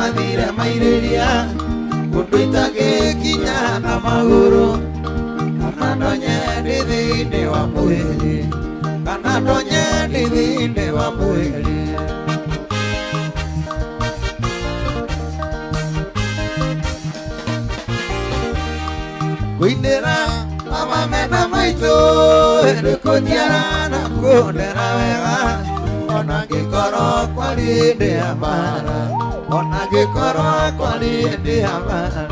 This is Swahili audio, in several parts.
mathire maireria Kutuitage kinya na maguru Kanadonye ndithinde wa mwili Kanadonye ndithinde wa mwili Kuindera mama mena maito Ndikujiara na kundera wega Ona gikoro kwa linde amara Ona gikoro kwa linde amara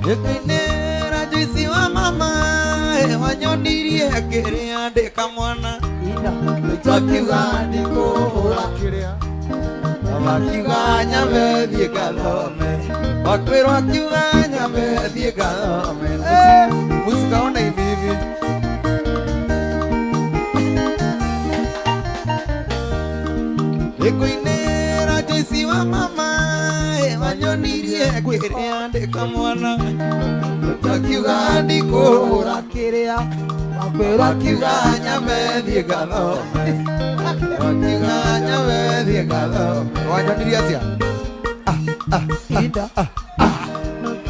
Kuindera juisi wa mama Wanyonirie kiria ndika mwana Wakiuga ndikuhura kiria Wakiuga nyambe thie gathome Wakwirwo akiuga nyambe thie gathome Musika ona hivi Ikuinera juisi wa mama Wanyonirie kiria ndika mwana Wakiuga ndikuhura kiria Wakiuga nyambe thie gathome Wakiuga nyambe thie gathome Wanyonirie atia Ida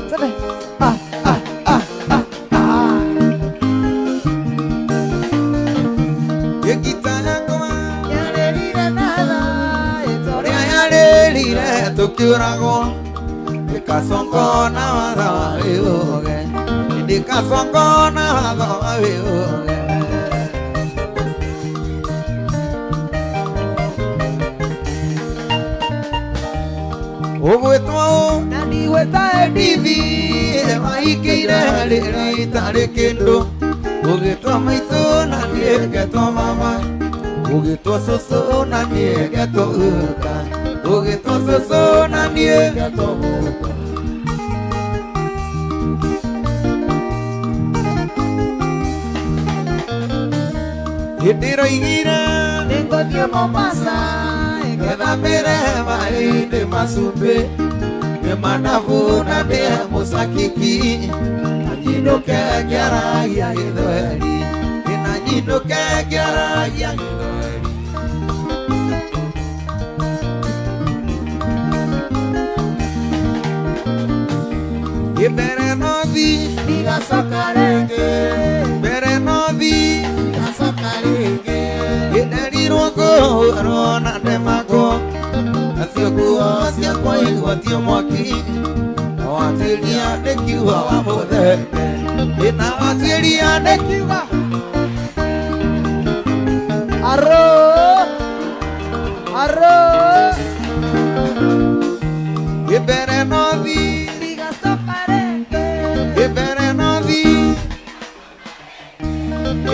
Sebe Yekita yakwa Yarelire nada Ria yarelire tukiurago Ndikasongo na watha wa wiuge Ndikasongo na watha wa wiuge Ugwetwo Nani weta ndithi Maikire rita rikindu Ugitwa maitũ na niĩ ngetwo mama Ugitwa cũcũ na niĩ ngetwo guka Ugitwa cũcũ na niĩ ngetwo guka Hĩndĩroigire Nĩngũthiĩ Mombasa Ngethambĩre maĩ-inĩ macumbĩ Nĩ manabu na ndĩe mũcakiki Nyinũke ngĩaragia gĩthweri Na nyinũke ngĩaragia gĩthweri Mbere no thi Ndigacoka rĩngĩ Mbere no thi Ndigacoka rĩngĩ Nderirwo ngũhũrwo na ndemako Nacio nguo ciakwa igwatio mwaki Watiria nĩkiuga wa mũthenge Ĩna watiria nĩkiuga Arro Arro Mbere no thi Ndigacoka rĩngĩ Mbere no thi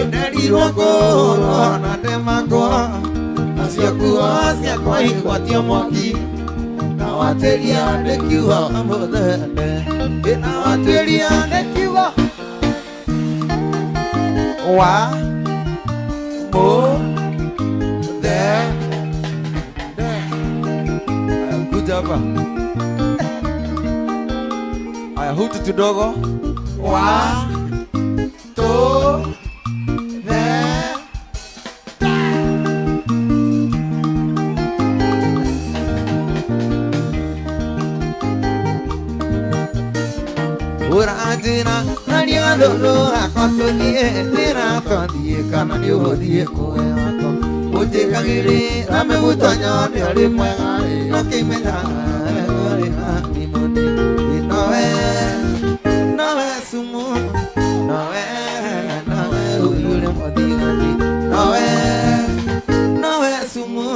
Nderirwo ngũhũrwo na ndemako Nacio nguo ciakwa igwatio mwaki Watiria nĩkiuga wa mũthenge Ĩna watiria nĩkiuga wa Kuja hapa Aya hutu tudogo wa to the Urajina nani adolo akoto die tira tondie kana ni odie koeako Ujekagiri rame butonyo ni oli mwega no kimenya oli ni mudi Nowe sumu Nowe uyule modigani Nowe sumu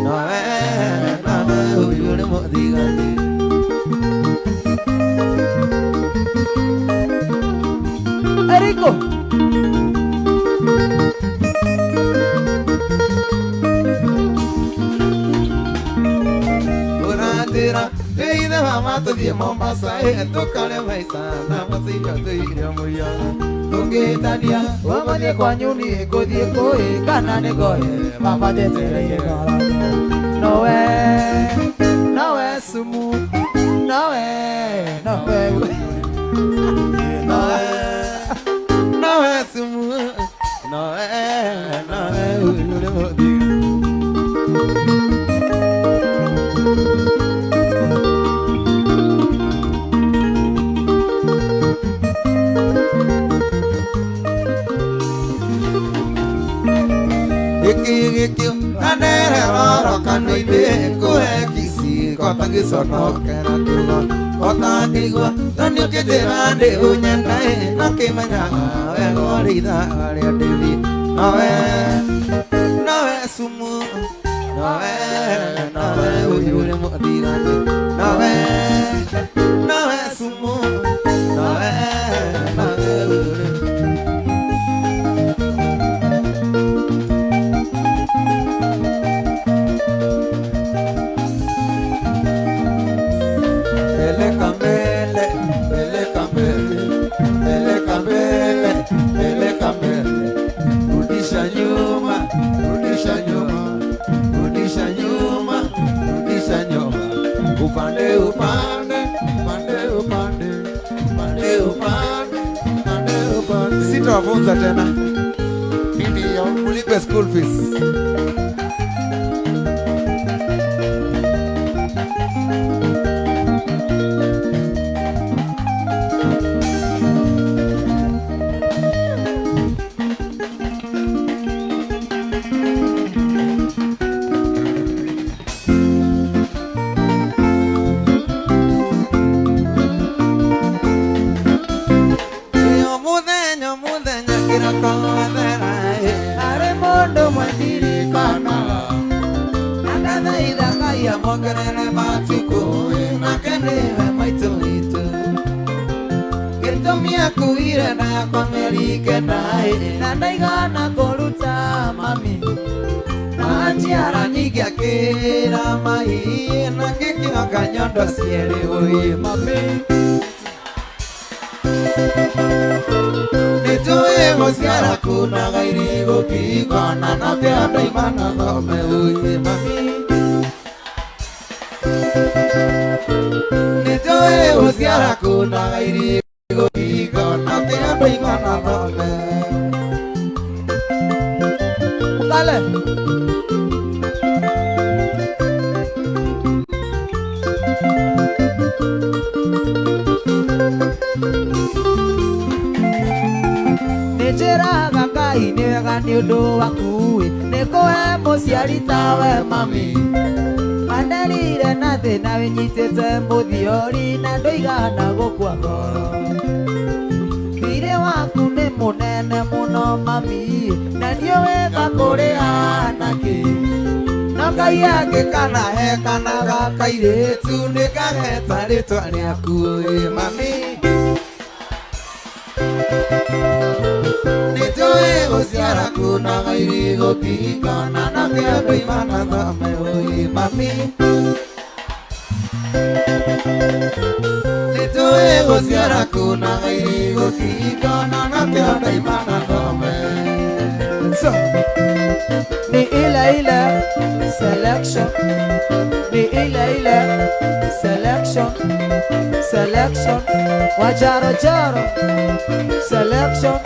Nowe uyule modigani Eriko Uratira Eide mama tuthie Mombasa tukare maisa na masika tuire muyana Tungitania Wamathie kwanyu niĩ ngũthiĩ kũĩ kana nĩ ngoe baba njetereire Nowe Nowe sumu Nowe Nowe sumu Nowe gĩkĩgĩkĩo na ndereroro kanua-inĩ ngũhe kici kotagĩconokera kiugo otangĩigua no nĩũkĩnjĩra ndĩ ũnyenaĩ no kĩmenyaga wega ũrĩ ithaga rĩa ndĩthi nowe sumu nowe ũyũ ũrĩ mũthigani nowe sumu nowe ũyũ ũrĩ sitawafunza tena ndio ulipe school fees. Mogerene matuko nakenewe maitoito Gĩtũmi akuire na kwamerike naĩ na ndaigana kũruta mami na njiara nyingĩ akĩra mahiĩ na ngĩkĩoka nyondo cierĩ ũĩ mami nĩtũĩ gũciara kunaga irigũ kĩigana na kĩanda imana thome ũĩ mami nĩtũĩ gũciara kunaga irigũ kĩigana kĩanda imana thome Dale. Nĩnjĩraga Ngai nĩ wega nĩ ũndũ waku nĩkũhe mũciari tawe mami mandarire na thĩna wĩnyitĩte mũthiori na ndũigana gũkua ngoro thirĩ waku nĩ mũnene mũno mami na nĩũwĩka kũrĩ anake no Ngai angĩkanahe kana gakairĩtu nĩkageta rĩtwa rĩaku mami nĩtũĩ gũciara kunaga irigũ kĩigana na kĩanda imana thome mami nĩtũĩ gũciara kunaga irigũ kĩigana na kĩanda imana thome ni ile selection ni ile selection wajaro jaro selection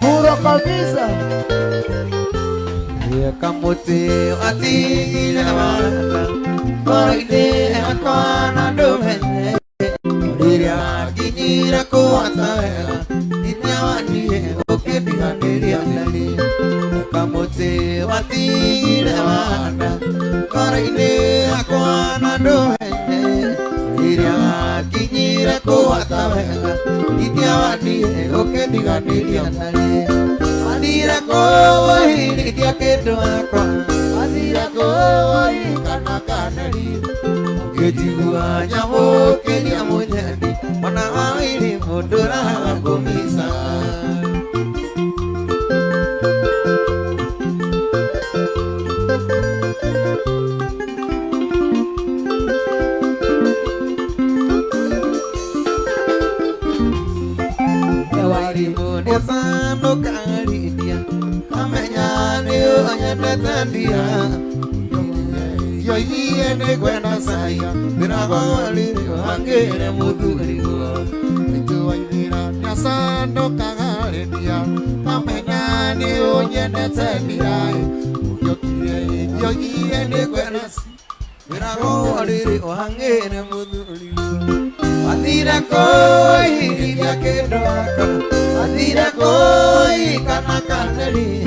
puro kabisa kamuti atigile wala koide akwana domene diria kinyira kuwatawela inyawani okediganiria nali kamuti atigile wala koide akwana domene diria kinyira kuwatawela inyawani okediganiria nali Adira koi dia kedo akwa Adira koi kana kanari Ogejiwa nyamo kelia monyani Mana wairi modora gomisa Wairi modesa no kari Tandia yo yene gwena saya birago lirio angere mudurigo tu aidira nyasano kagare dia amenyani onyene tandia yo yene gwena birago lirio angere mudurigo adira koi dia kedoaka adira koi kana kanari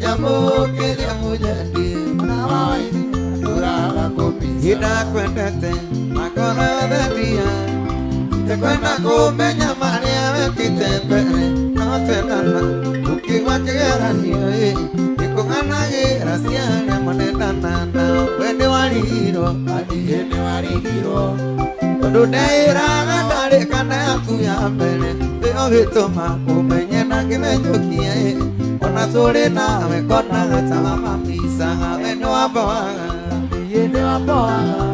Nyamo kwenda kumenya maria wekite mbere no tenana ukiwakigeranio ikung'anagira ciana manendanana wende warigiro athiene warigiro tondu ndeiraga ndarikana yaku ya mbere ĩyo gĩtũma ũmenye na kĩmenyũkia ona tũrĩ nawe konaga ta wamamicaga we nĩ wamboaga niĩ nĩ wamboaga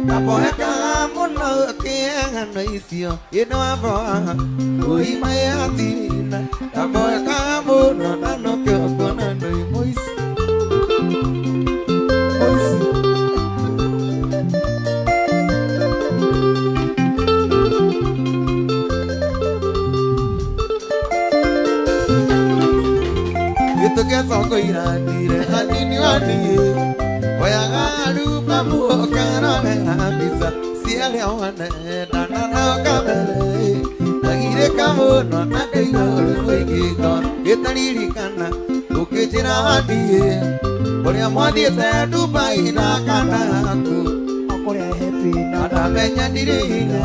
ndaboekaga mũno kĩeng'ano icio ĩ nĩ wamboaga ũima yatina ndaboekaga mũno na no kĩokuona ndĩ mũici Soko iranire anini wani oyaga lupa muokara mesa siale wane nana kamere agire kamono nakairo wikiko etaririkana ukejira adie oria mwadi te Dubai na kana ku okoria happy na menya dirina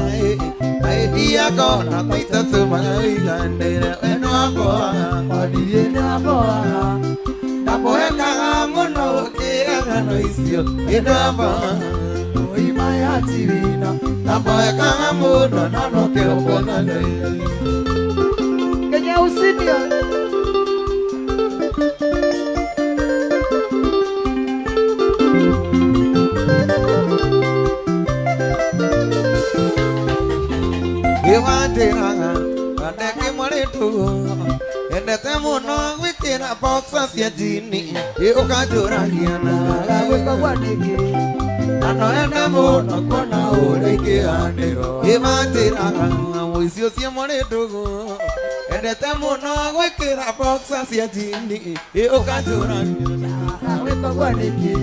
idea kona paita tumaiga ndere eno aboa adie na aboa Tapoekaga mũno kĩeng'ano icio ĩnamba ũima ya tirina tapoekaga mũno na no kĩũkuona ndĩ Kenya usinia Iwandĩraga kandeke mwarĩtu endete mũno gwĩkĩra boxa cia jini ũkanjũragia na gwĩkagwa nĩkĩ na no ende mũno kuona ũrĩa ikĩhandĩrwo ĩmanjĩraga mũici ũcio mũrĩndũgũ endete mũno gwĩkĩra boxa cia jini ũkanjũragia na gwĩkagwa nĩkĩ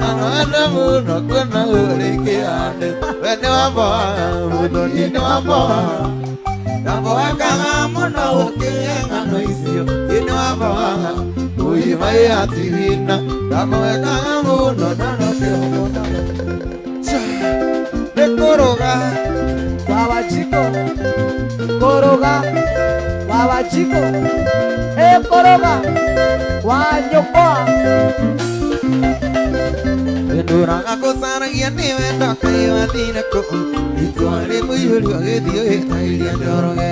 na no ende mũno kuona ũrĩa ikĩhandĩrwo we nĩ wamboaga mũthoni nĩ wamboaga Ndaboekaga mũno ũkĩeng'ano icio ĩnĩ wamboaga ũima yatirina ndaboekaga mũno na no kĩũkuona nĩ kũrũga wawajiko kũrũga wawajiko kũrũga wanyokoa Ndũraga gũcaragia nĩ wenda kaiwathire kũ itua rĩ mũihũrio gĩthiĩ ũgĩtairia njoroge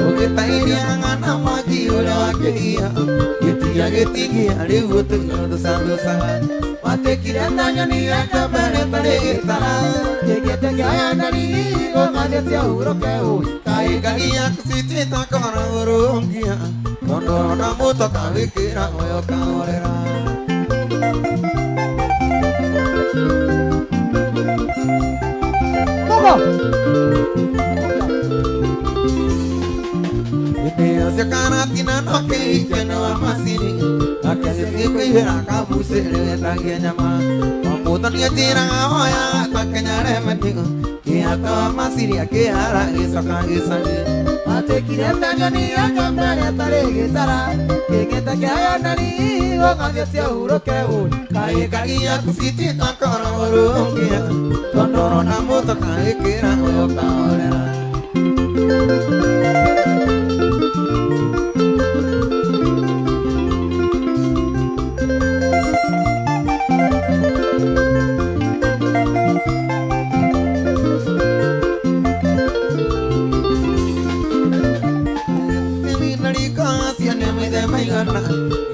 ũgĩtairia ng'ana mwaki ũrĩa wakĩgia gĩtia gĩtigia rĩu ũtũgĩotũcandũcaga watĩkire ta nyoni eka mbere tarĩ gĩtara gĩgĩte kĩaya ndari gũmathĩtie hurũke ũĩ kaĩ ngari yaku citĩta kona ũrũngia tondũ na mũtoka wĩkĩra ũyo kahorera Mogo Video se kanatina no que no amasiri akasiki kuira kabusere tangia nyama mamuto ni tira hoya takanyare matigo kiato amasiri akiara isakagisa atekire tanyoni akambere tare gitara kigeta kaya nari gogathia uroke u kai kagia kusiti takora urungia tondoro na muto kai kira uyo kaorera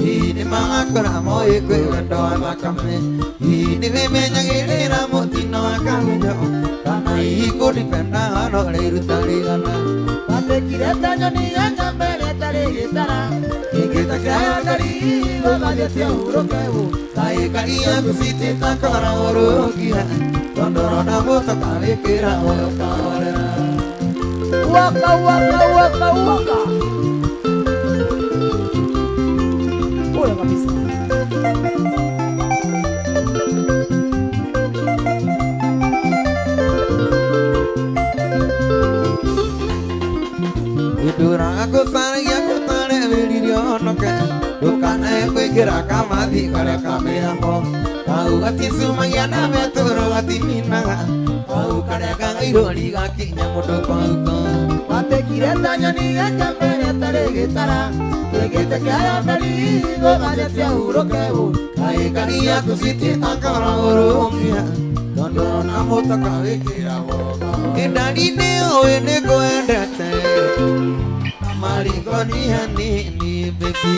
Ini makara moe kwe wendoa makame Ini vimenya girira mutino akahujo Kana iko dipenda ano leiru tarigana Pate kireta nyoni anga mbere tari gitara Kikita kaya dari Wamajetia urokewu Kai kagia kusiti takara urukia Tondoro na muto kavikira oyo kaorera Waka waka waka waka Pura kabisa Idura aku sari aku tare video noke Dukana kuigira kamathi kare kamyango Kau gatisumaya na metoro gatimina Kau karega irori gakinya mundu kwauko Watekire tanyoni gakambere tare gitara Tegete kaya mberi gomajetia urokebu Kaikania kusiti takara urumia Tondo na mutaka wikira woga Indarine oe nego endete Maringo ni hanini baby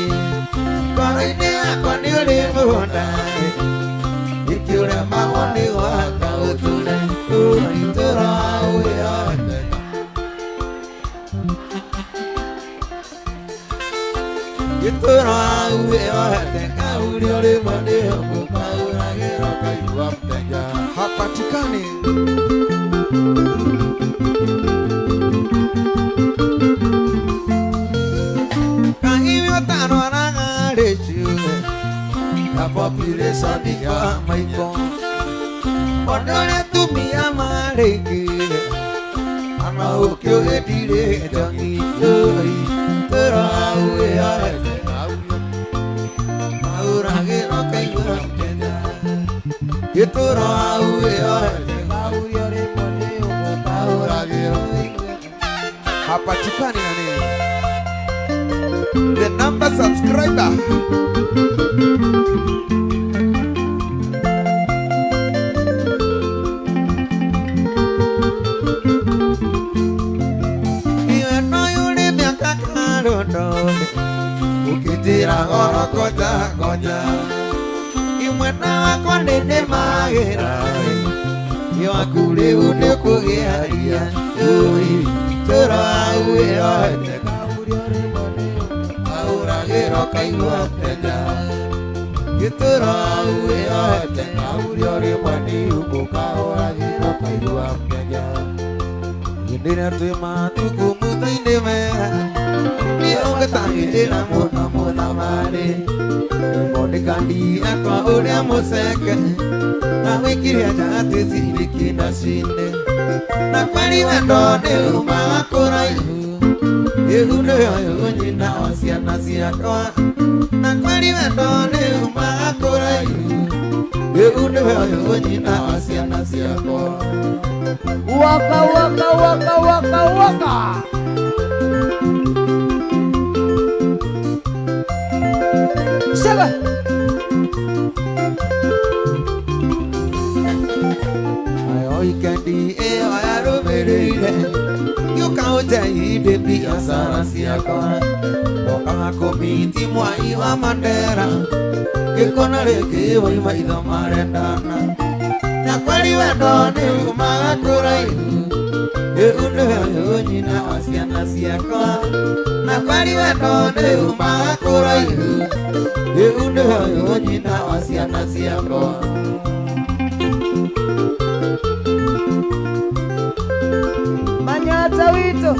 Koine ako ni ulimunda Ikiure mahoni waka utule Uitura uwe ote Itura uwe ote Kauri ulimuni huku Kaura gero kaiwa mteja Hapatikani Population dia maiko Odore tumia mareke Ana ukyo edire dangi yoi Tera uwe aete Aurage no kainura mtenda Yetura uwe aete Kauriore pone umo Aurage hapatikani nani The number subscriber Ukitira goro koja koja Imwena wako nene magira Iwakure une kugiaria Ui, tura uwe oete Kauriore pone umo Auragiro kaigua teja Itura uwe oete Auriore mani umu Kauragiro kaigua teja Indira tuima tuku mutaine mea Nionga tangi ina muna muna mare Mone kandi akwa urea museke Na wikiria jate ziliki na shinde Na kwani wendone umakura ihu Yehuno yoyo njina wasiana siakwa Na kwani wendone umakura ihu Yehuno yoyo njina wasiana siakwa Waka waka waka waka waka Seba Ayo ikendi ayaro merire Yuka ujai bebi asara siaka Waka komiti mwai wa mandera Kikona reke wa ima idha marendana Na kweli wendone umakura ihu Yehuno yoyo njina wasiana siaka Na kweli wendone umakura ihu Yehuno yoyo njina wasiana siaka Manyata wito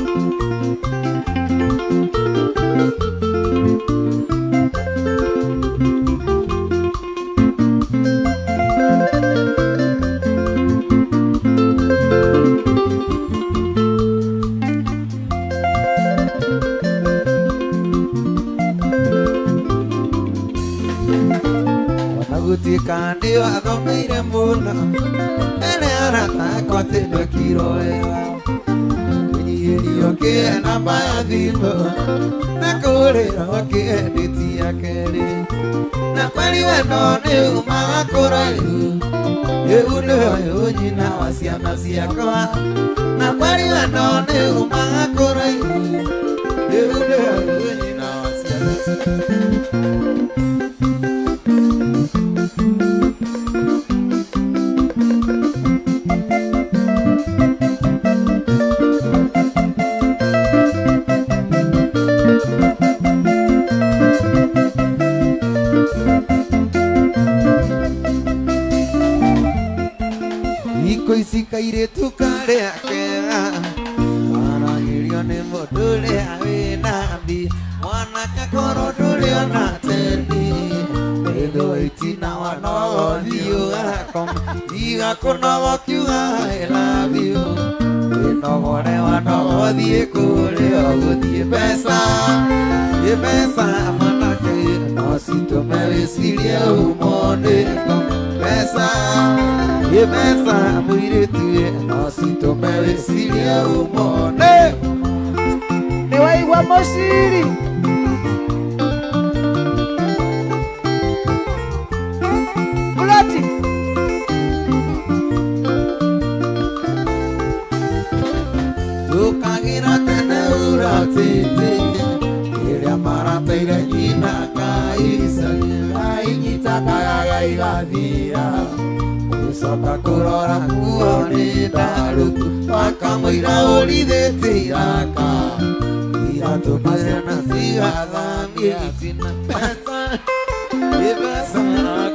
Kandi wathomeire muno ene arata kwatendo kiroewa Kunyihirio kie namba ya thimũ Na kũrĩra kĩenditi ya kerĩ Na kweli wendo nĩ umaga kũraihu Rĩu nĩyo nyina wa ciana ciakwa Na kweli wendo nĩ umaga kũraihu Rĩu nĩyo nyina wa ciana ciakwa Kairitu karea kera Aragirio ni module awe nambi Mwana kakoro dule anatendi Edo itina wano diyo akom Diga kuna wakiuga I love you Eno gore wano die kule Ogo die pesa manake wesiria umone pesa muiretie nositume wesiria umone Ni waigua mociri Mulati tukagira tene uratete iria marateire nyina kaisania inyita kagaga igathira icoka kurora kuone ndaruku wakamwira urithete iraka iratumire na cigathamia itina pesa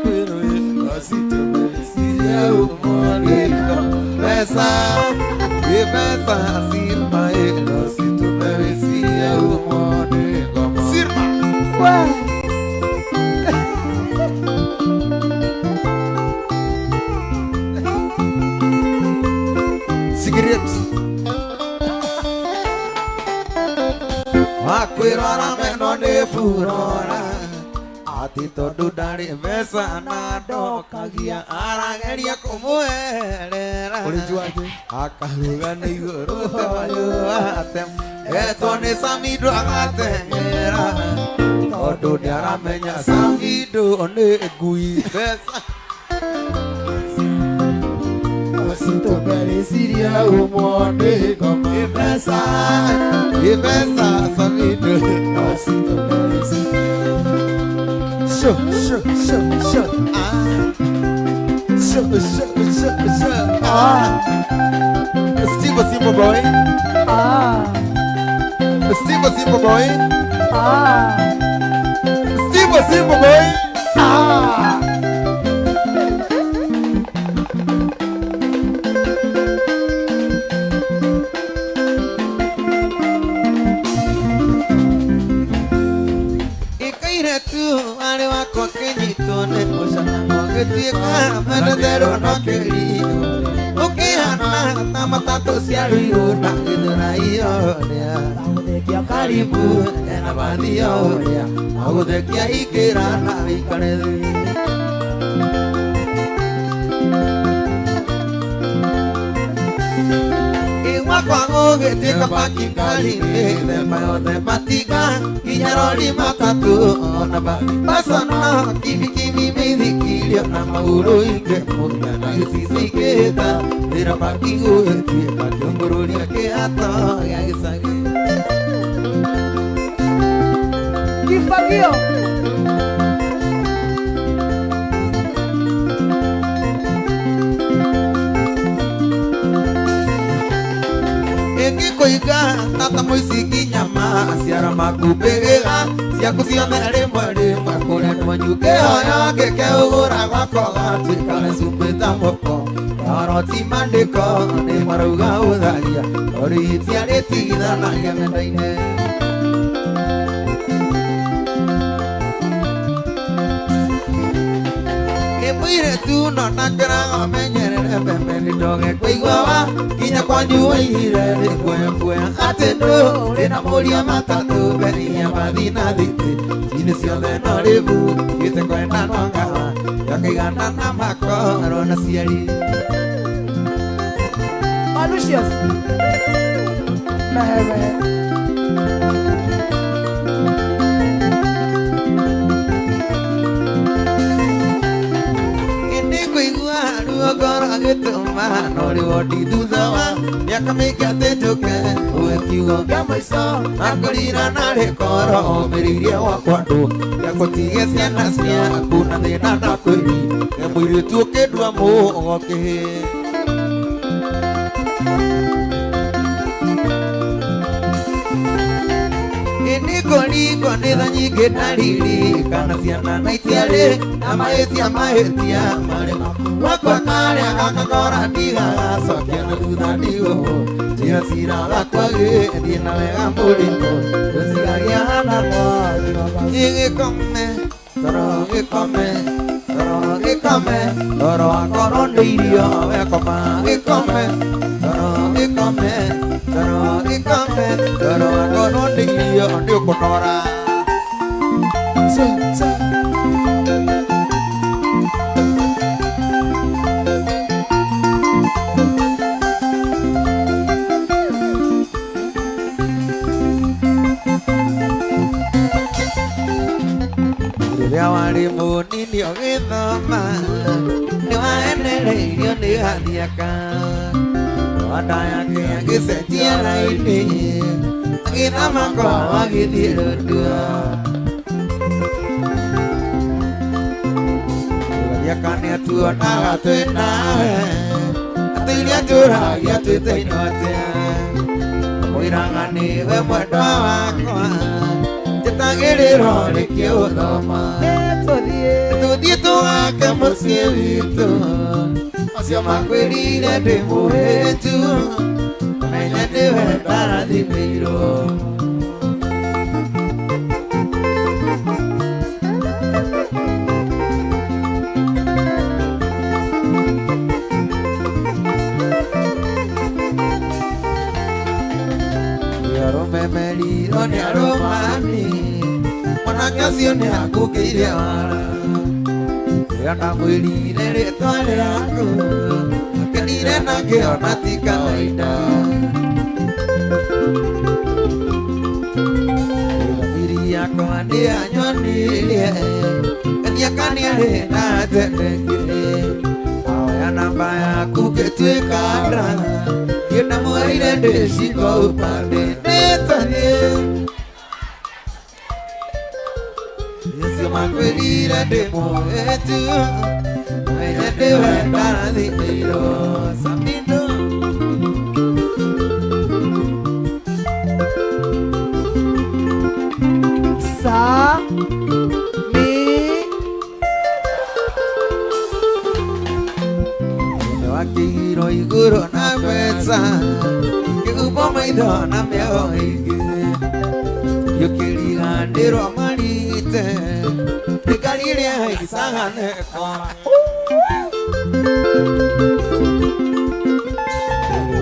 kwirwe nositumereciria umoniko pesa Sirma nositumereciria umoniko Sirma Cigarettes Wakwirora meno ni furora ati tondu ndari mbeca na ndokagia arageria kumuherera akaruga nĩ igũrũ toyo atem etwo nĩ Samindo agateng'era tondu nĩaramenya Samindo nĩ ngui mbeca nositumereciria umondĩko mbeca Samindo nositumereciria Steve Simple Boy Steve Simple Boy Steve Simple Boy Matatu siario na githura ioria aguthekia karibu ena bathi ioria aguthekia ikira na ikare iwa kwangu getika pakikali themba yothe matiga kinyarori matatu ona basana kibikibi meithikirio na maguru inge muthia na gicicio ikihita Ira pakingu etie katongoria kiato ya gisagi Kifagio Eki koiga tata moisiki nyama ciara makubegega ciaku ciothe rĩmwe kũrendwo nyuke hoyo ngĩke ũgũra gwakwa gatuĩkare cumbĩta moko Aroti mandĩko nĩ marauga ũtharia oritia rĩtigithanagia menda-inĩ Mũirĩtu no nakĩraga menyerere mbembeni ndoge kũiguaga kinya kwanyu waihire rĩkwekuoya atĩ ndũrĩ na mũria matatũ mberinya mathi na thiti cini ciothe no rĩbu gĩte kwenda no ngawa yakaigana na makoro na ciari Lucius Mehe Ngoro agĩtũma no rĩu ndi thutha wa mĩaka mĩingĩ atĩ njũke ũwe kiugo kĩa mũico na kũrira na rĩkoro ũmĩrĩirie gwakwa ndũ gĩa gũtige ciana ciaku na thĩna na kwĩri nĩ mũirĩtu ũkĩndua mũgo kĩhĩ Niko nĩ tha nyingĩ ndariri kana ciana na itiarĩ na mahĩtia marĩma Wakwa karĩa gakagora ndigagacokia na thutha ndigũhũ Cira cira wakwa gĩthiĩ na wega mũrĩmo Gũcigagia hana Gĩgĩkome toro gĩkome Toro wakoro nĩ irio wekoma gĩkome Toro gĩkome Toro wakoro nĩ irio nĩ ũkũnora Rĩrĩa warĩ mũnini ũgĩthoma nĩwaenereirio nĩ Gathiaka Wanda yake agĩcenjia raini agĩthama kwao agĩthiĩ Rũndua Gathiaka nĩatuonaga twĩ nawe atĩ iria njũragia twĩtainotĩa Mwĩraga nĩwe mwendwa wakwa njĩtagĩrĩrwo rĩkĩ ũthoma tũthiĩ tũgake mũciĩ witũ acio makwĩrire ndĩ mũhĩnju menya nĩwe ndarathimĩirwo Memerirwo nĩ arũmani mwanake ũcio nĩ akũngĩire wara rĩrĩa ndamwĩrire rĩtwa rĩaku akenire na ngĩona ti kawaida thiri yakwa nĩanyonirie Gathiaka nĩarĩ na njendegie aoya namba yaku ngĩtuĩka nda ndamwĩrire ndĩciko ũpande Yesu makwĩrire ndĩ mũhĩnju menya ndĩwe ndarathimĩirwo Samindo Wakĩigirwo igũrũ na mbeca kĩhumo maitho na mĩago ĩngĩ gĩũkĩriganĩrwo marite rĩkarire haicaga neko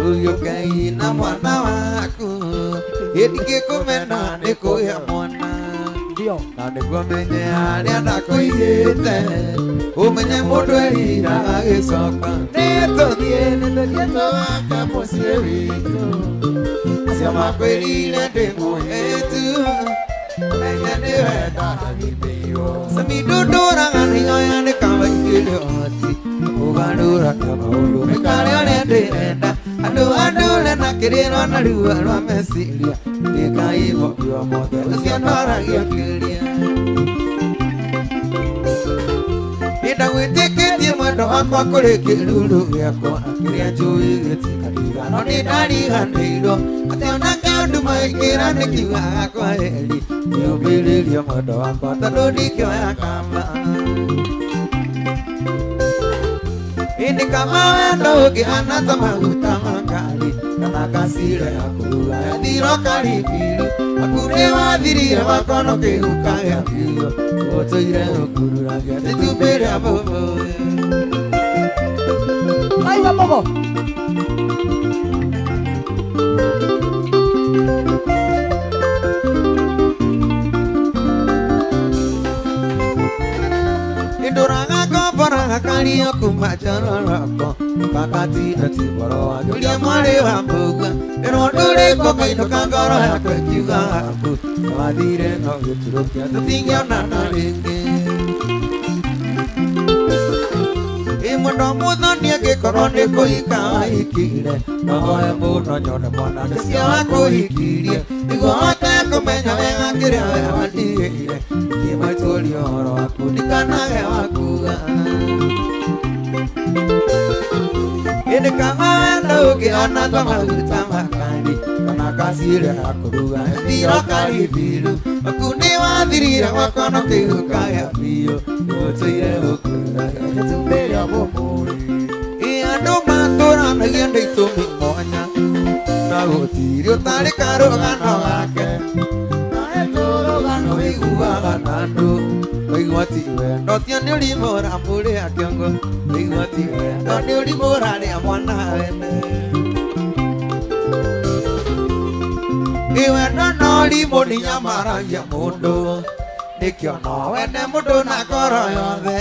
ũgĩũkai na mwana waku ĩndingĩkũmena nĩ kũgĩa mwana na nĩguo menye harĩa ndakũigĩte ũmenye mũndũ eriraga agĩcoka nĩtũthiĩ tũgake mũciĩ witũ acio makwĩrire ndĩ mũhĩnju menya nĩwe ndarathimĩirwo Samindo ndũraga nĩoya nĩkamaingĩre ũhoti kũgarũra maũndũ mĩkare ũrĩa ndĩrenda andũ andũre na kĩrĩro na ruo rwa meciria ndĩkaimũkio mothe ũcio ndoragia kĩũria Ndagwĩtĩkĩtie mwendo wakwa kũrĩ kĩruru gĩakwa kĩrĩa njũĩ gĩtikariga no nĩndariganĩirwo atĩ ona kaũndũ maingĩra nĩkiugaga kwaheri nĩũmbĩrĩrie mwendo wakwa tondũ ndingĩoya kamba ĩndĩ kama wendo ũngĩhana ta maguta ma ngari kana gacire ya kũruga yathira karibiri akure wathirire wakono kĩhuka gĩa biũ gũtũire ũkururagia itumbĩ rĩa mbũmbũ Aiwa mogo Indũraga ngomboraga kario kuma njororoko Kakatira tiboro wa Julia mwarĩ wa mbũgua ĩro ndũrĩkũ kainũka ngoro yakwa ĩkiuga haku wathire no gĩturũkia tũtingĩonana rĩngĩ Mũndũ mũthoni angĩkorwo nĩ kũhika wahikire no hoye mũno nyone mwana ũcio wakũhikirie nĩguo hote kũmenya wega kĩrĩa we wandigĩire ngĩmaitũria ũhoro waku ndikanage wakuga ĩndĩ kama wendo ũngĩhana ta maguta ma kandi kana gacire ya kũruga ĩthira karibiru aku nĩ wathirire gwakono kĩhuka gĩa biũ gũtũire ũkururagia itumbĩ rĩa mbũmbũri andũ matũranagia ndĩ itũmi mwanya na gũtirĩ ũtarĩ karũgano gake nawe tũrũgano wĩiguaga na andũ waigua ti wendo ũcio nĩ ũrimũra mũrĩa kĩongo waigua ti wendo nĩ ũrimũra rĩa mwana wene wendo no ũrimũ nĩnyamaragia mũndũ nĩkĩo no wende mũndũ na ngoro yothe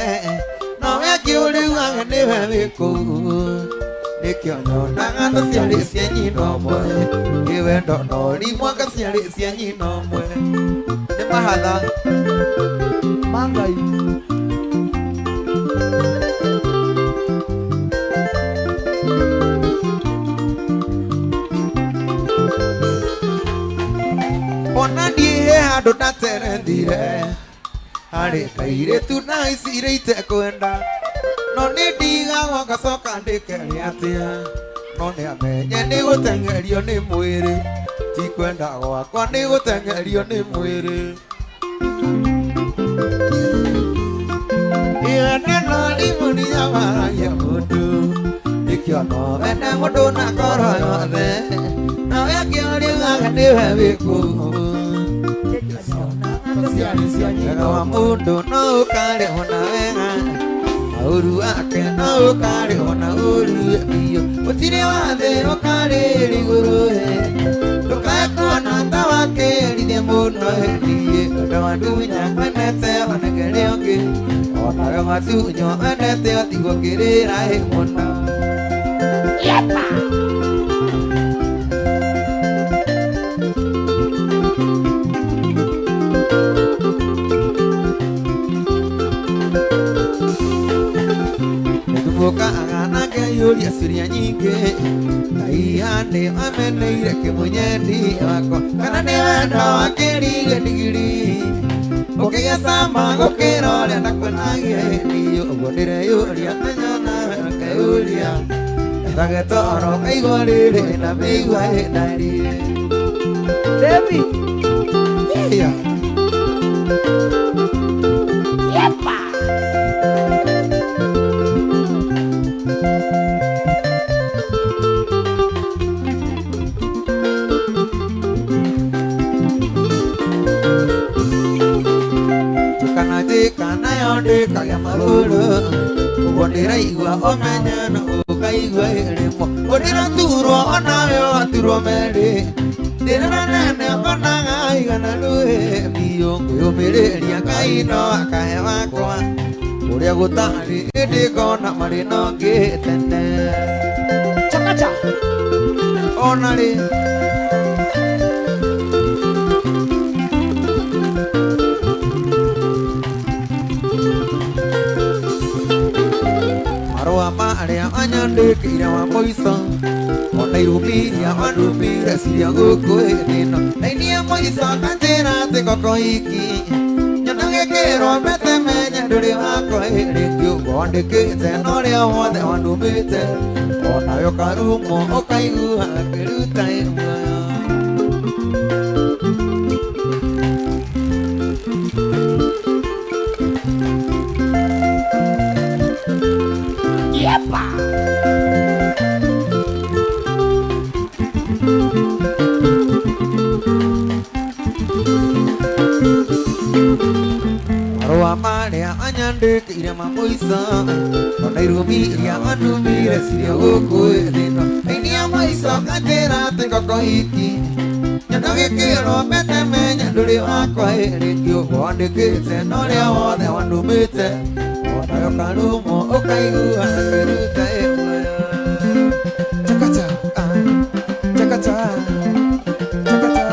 nowe akĩũriuage nĩwe wĩ kũu nĩkĩo nyonaga ta ciarĩ cia nyina ũmwe nĩ wendo no ũrimũ anga ciarĩ cia nyina ũmwe nĩ mahatha Wangai. Ona die ando taterendire Hare kaire tunai sireite kwenda No ni diga wagacoka ndikere atia No ni amenye ni gutengerio ni mwiri Ti kwenda gwakwa ni gutengerio ni mwiri Iwene no ni munia maragia mundu Nikio no wene mundu na koro yothe Na wekioriugaga niwe wiku Wega wa mundu no ukare ona wega Uru ake no ukare ona uru biyo Utire wathe ukare riguru Tukae kuona tawa keride muno hediye Ndawa dunya kwenete wanegere ongi Ona gama sunyo wenete otigo kirira he muno Yepa! Muka agana ke yuri asiria nyinge Nai hande ameneire ke munyeni wako Kana ni wenda wakirige digiri Ukiya sama gukirore ndakwinagie Niyo ugondire yuri amenyona ke yuri Ndagetoro kaigorire na migwa hinari David. Yeah. Yepa. Kana yonde kaya maruru Ugondira igwa omenya na ukaigwa irimo Ugondira turo onawe waturo meri Ndira nene okonaga igana luhe Biyo nguyumireria kaino akahe wakwa Uria gutari indikona marino ngitene Chakacha. Onari Marua maria anyandikire wa moiso Ona irumiria wanumire siria guku hinino Nainia moiso kanjira tikoko iki Nyanagekero metemenya nduri wako hiriki Ugondikite noria wothe wanumite Ona yo karumo ukaigua kiruta imwe Yepa. Marua maria anyandikire mamoiso Ona irumiria wanumire siria guku thino Nainia moiso kanjira tikoko iki Nyanagekero metemenya nduri wakwa hiriki Ugondikite noria wothe wanumite Ona yo karumo ukaigua kiruta imwe Chakacha, chakacha, chakacha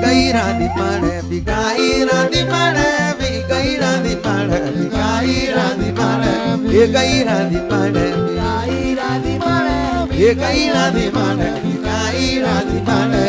Gaira di mare, gaira di mare, gaira di mare, gaira di mare, gaira di mare, Gaira di mare. gaira di mare, gaira di mare,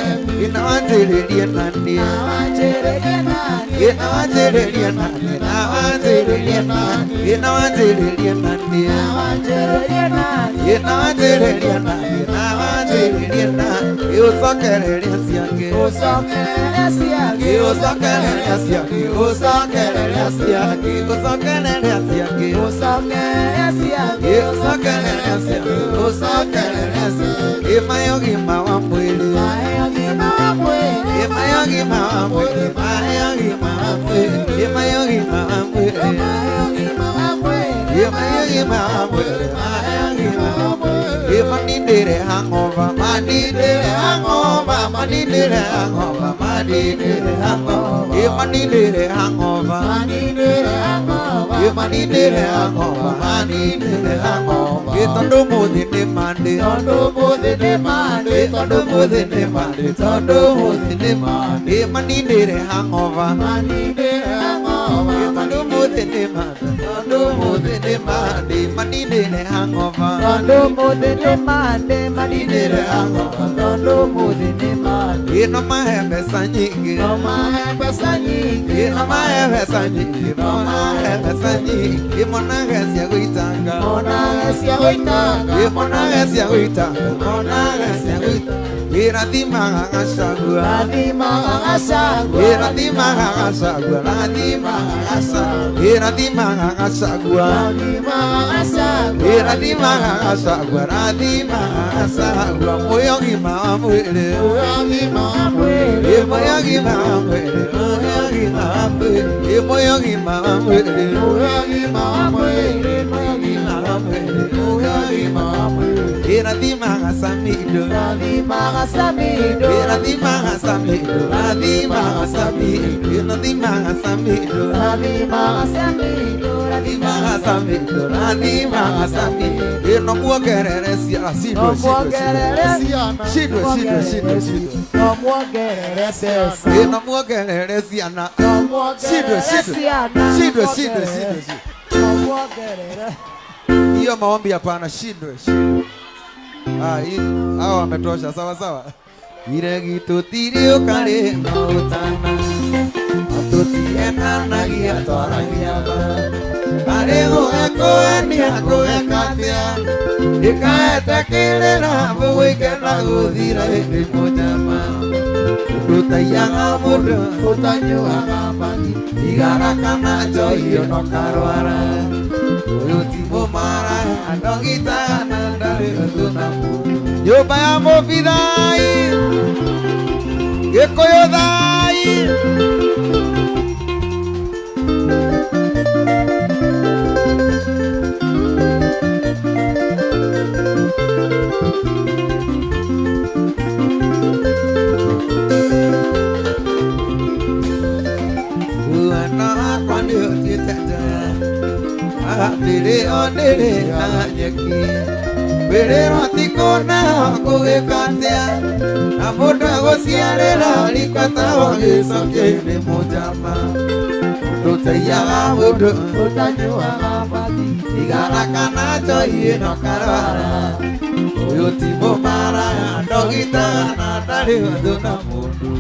inawajere nandi, Awajere nani. inawajere nandi, inawajere nandi, inawajere nandi, Awajere nani. inawajere nandi, inawajere nandi, usokere siange, Usokere siage. usokere siange, usokere siange, usokere siange, Usokere siage. usokere siange, usokere siange, imayogi mawambwele, Mayogi mawambwele. imayogi mawambwele, imayogi mawambwele, imayogi mawambwele, Mayogi mawambwele. imayogi mawambwele, imayogi mawambwele, imanidere hangover, manidere hangover, manidere hangover, manidere hangover, imanidere hangover, Manidere hangover. Manindire hangover, manindire hangover. Tondo muthi ni Monday, tondo muthi ni Monday, tondo muthi ni Monday, tondo muthi ni Monday. Manindire hangover, manindire hangover. Tondo muthi ni Monday, tondo muthi ni Monday, manindire hangover. Tondo muthi ni Monday, manindire hangover. Tondo muthi ni Monday. No mahembe sanyingi, no mahembe sanyingi, no mahembe sanyingi, no mahembe sanyingi. Monagesi aguitanga, monagesi aguitanga, monagesi aguitanga, monagesi aguitanga. Iradima agasagua, radima agasagua, iradima agasagua, radima agasagua, iradima agasagua, radima agasagua, iradima agasagua, radima agasagua. Moyogi mamwele, moyogi mamwele, moyogi mamwele, moyogi mamwele, moyogi mamwele, moyogi mamwele, moyogi mamwele, moyogi mamwele. Iradima agasamido, radima agasamido, iradima agasamido, radima agasamido, iradima agasamido, radima agasamido, radima agasamido, radima agasamido. No muogerere siana, sido, sido, sido, sido, sido. No muogerere sesa, No muogerere siana, no muogerere siana, sido, sido, sido, sido. No muogerere. Hiyo maombi hapana, shindwe, shindwe. Hawa wametosha, sawa sawa. Ile gitutirio kare mautana, atutiena nagia twaragia ba. Arego ekoeni akoekatia, ikaetekirira buwikena guthira indi mujama. Utayanga muda, utanyuaga magi, igarakana joyo no karwara. Uyutimo mara, andogitana ndari utunamu. Nyumba ya Mobidai, Gikuyu thai. Uana kwani utitenda, adire onire anyeki. Berero tikona kugekatia, na muda gociarira rikata wagicoke mujama. Tutaiyaga mundu, Utanyuaga magi, igarakana joyi no karwara. Uyu ti mumara ndogitana ndari undu na mundu.